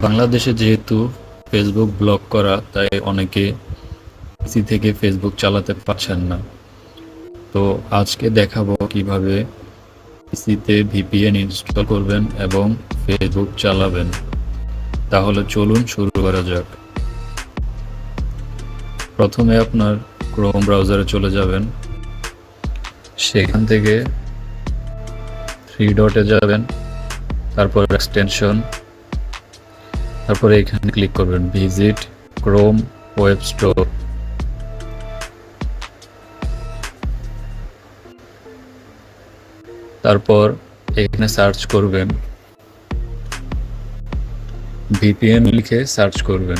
বাংলাদেশে যেহেতু Facebook block করা, তাই অনেকে পিসি থেকে ফেসবুক চালাতে পারছেন না। তো আজকে দেখাবো কিভাবে পিসিতে ভিপিএন ইনস্টল করবেন এবং ফেসবুক চালাবেন। তাহলে চলুন শুরু করা যাক। প্রথমে আপনার ক্রোম ব্রাউজারে চলে যাবেন, সেখান থেকে থ্রি ডটে যাবেন, তারপর এক্সটেনশন, তারপরে এখানে ক্লিক করবেন ভিজিট ক্রোম ওয়েব স্টোর। তারপর এখানে সার্চ করবেন, ভিপিএন লিখে সার্চ করবেন।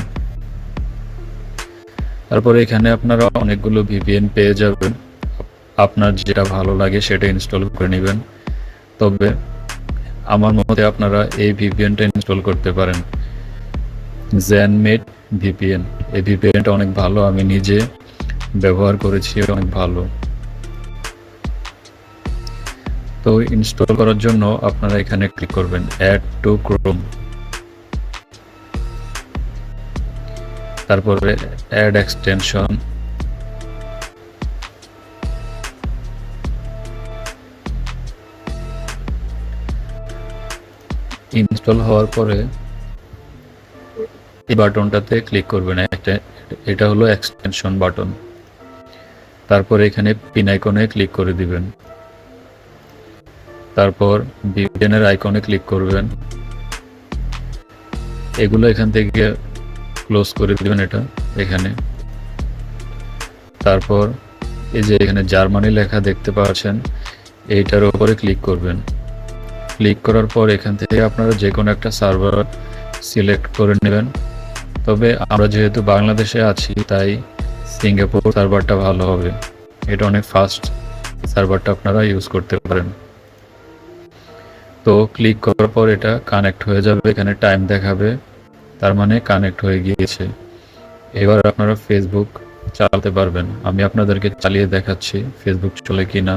তারপরে এখানে আপনারা অনেকগুলো ভিপিএন পেয়ে যাবেন, আপনার যেটা ভালো লাগে সেটা ইনস্টল করে নেবেন। তবে আমার মতে আপনারা এই ভিপিএনটা ইনস্টল করতে পারেন, ZenMed ভিপিএন। এই ভিপিএনটা অনেক ভালো, আমি নিজে ব্যবহার করেছি, অনেক ভালো। তো ইনস্টল করার জন্য আপনারা এখানে ক্লিক করবেন অ্যাড টু ক্রোম, তারপরে অ্যাড এক্সটেনশন, ইনস্টল হওয়ার পরে এই বাটনটাতে ক্লিক করবেন, এটা হলো এক্সটেনশন বাটন। তারপর এখানে পিন আইকনে ক্লিক করে দিবেন, তারপর ভিপিএনের আইকনে ক্লিক করবেন। এগুলো এখান থেকে ক্লোজ করে দিবেন, এটা এখানে। তারপর এই যে এখানে জার্মানি লেখা দেখতে পাচ্ছেন, এইটার উপরে ক্লিক করবেন। ক্লিক করার পর এখান থেকে আপনারা যে কোনো একটা সার্ভার সিলেক্ট করে নেবেন। তবে আমরা যেহেতু বাংলাদেশে আছি, তাই সিঙ্গাপুর সার্ভারটা ভালো হবে, এটা অনেক ফাস্ট সার্ভারটা আপনারা ইউজ করতে পারেন। তো ক্লিক করার পর এটা কানেক্ট হয়ে যাবে, এখানে টাইম দেখাবে, তার মানে কানেক্ট হয়ে গিয়েছে। এবার আপনারা ফেসবুক চালাতে পারবেন। আমি আপনাদেরকে চালিয়ে দেখাচ্ছি ফেসবুক চলে কিনা।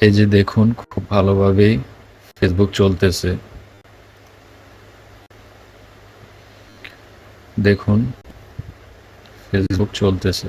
এই যে দেখুন, খুব ভালোভাবেই ফেসবুক চলতেছে। দেখুন ফেসবুক চলতেছে।